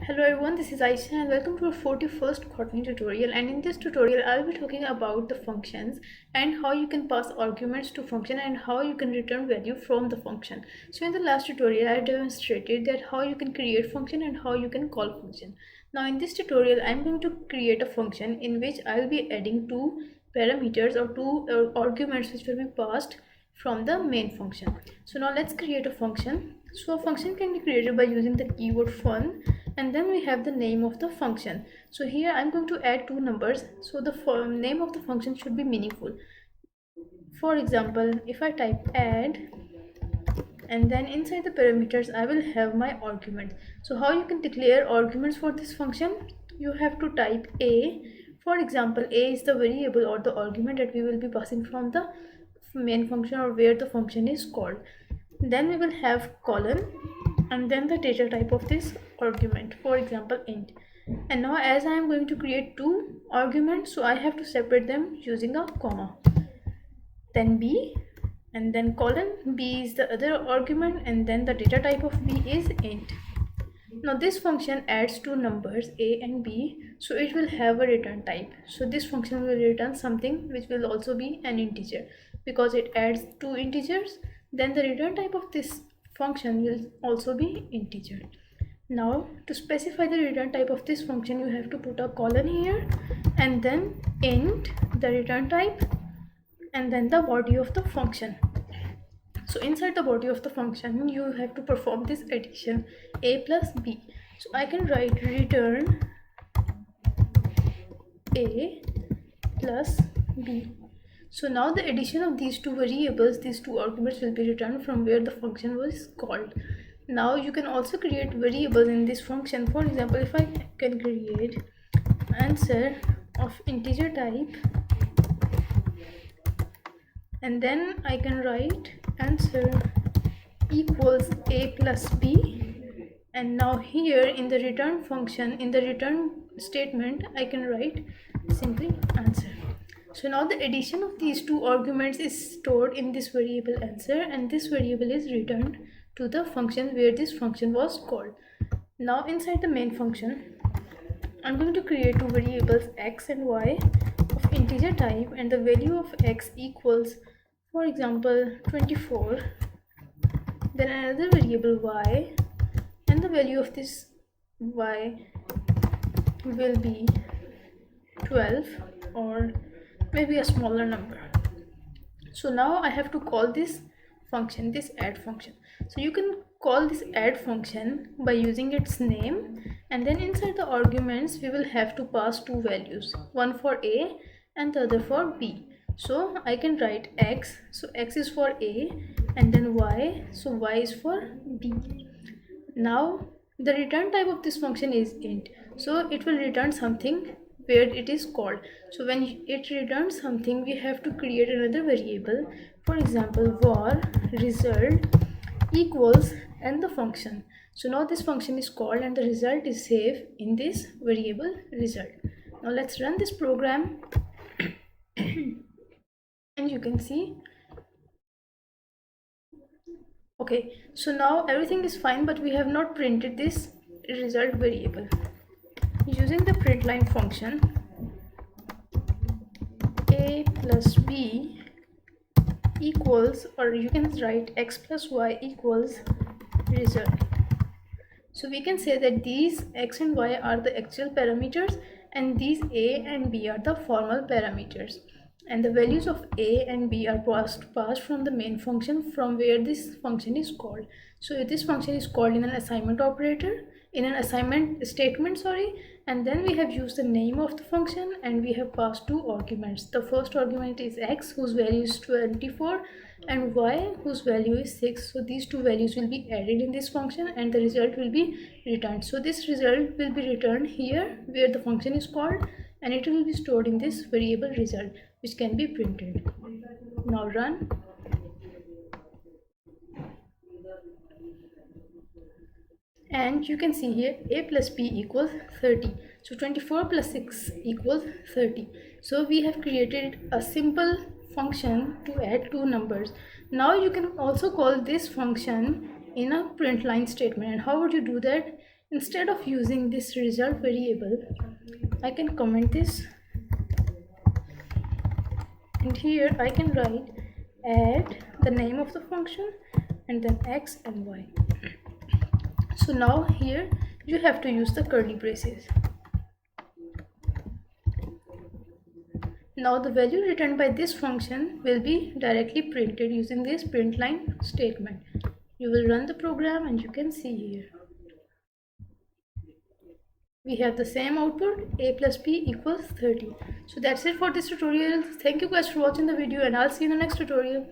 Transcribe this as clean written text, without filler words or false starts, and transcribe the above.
Hello everyone, this is Aisha and welcome to our 41st Kotlin tutorial, and in this tutorial I will be talking about the functions and how you can pass arguments to function and how you can return value from the function. So in the last tutorial I demonstrated that how you can create function and how you can call function. Now in this tutorial I am going to create a function in which I will be adding two parameters or two arguments which will be passed from the main function. So now let's create a function. So a function can be created by using the keyword fun, and then we have the name of the function. So here I'm going to add two numbers, so the name of the function should be meaningful. For example, if I type add and then inside the parameters I will have my argument. So how you can declare arguments for this function? You have to type a. For example, a is the variable or the argument that we will be passing from the main function or where the function is called. Then we will have colon and then the data type of this argument, for example int. And now as I am going to create two arguments, so I have to separate them using a comma. Then b and then colon. B is the other argument and then the data type of b is int. Now this function adds two numbers a and b, so it will have a return type. So this function will return something which will also be an integer because it adds two integers. Then the return type of this function will also be integer. Now to specify the return type of this function, you have to put a colon here and then int the return type and then the body of the function. So inside the body of the function you have to perform this addition a plus b. So I can write return a plus b. So now the addition of these two variables, these two arguments will be returned from where the function was called. Now you can also create variables in this function. For example, if I can create answer of integer type and then I can write answer equals a plus b, and now here in the return function, in the return statement, I can write simply answer. So now the addition of these two arguments is stored in this variable answer, and this variable is returned to the function where this function was called. Now inside the main function I'm going to create two variables x and y of integer type, and the value of x equals, for example, 24. Then another variable y, and the value of this y will be 12 or maybe a smaller number. So now I have to call this function, this add function. So you can call this add function by using its name, and then inside the arguments we will have to pass two values, one for a and the other for b. So I can write x, so x is for a, and then y, so y is for b. Now the return type of this function is int, so it will return something where it is called. So when it returns something, we have to create another variable. For example, var result equals and the function. So now this function is called and the result is saved in this variable result. Now let's run this program and you can see, okay, so now everything is fine, but we have not printed this result variable. Using the println function, a plus b equals, or you can write x plus y equals result. So we can say that these x and y are the actual parameters and these a and b are the formal parameters, and the values of a and b are passed from the main function from where this function is called. So this function is called in an assignment operator, in an assignment statement, and then we have used the name of the function and we have passed two arguments. The first argument is x, whose value is 24, and y, whose value is 6. So these two values will be added in this function and the result will be returned. So this result will be returned here where the function is called, and it will be stored in this variable result, which can be printed. Now run. And you can see here a plus b equals 30. So 24 plus 6 equals 30. So we have created a simple function to add two numbers. Now you can also call this function in a print line statement. And how would you do that? Instead of using this result variable, I can comment this, and here I can write add the name of the function and then x and y. So now here you have to use the curly braces. Now the value returned by this function will be directly printed using this print line statement. You will run the program and you can see here. We have the same output, a plus b equals 30. So that's it for this tutorial. Thank you guys for watching the video, and I'll see you in the next tutorial.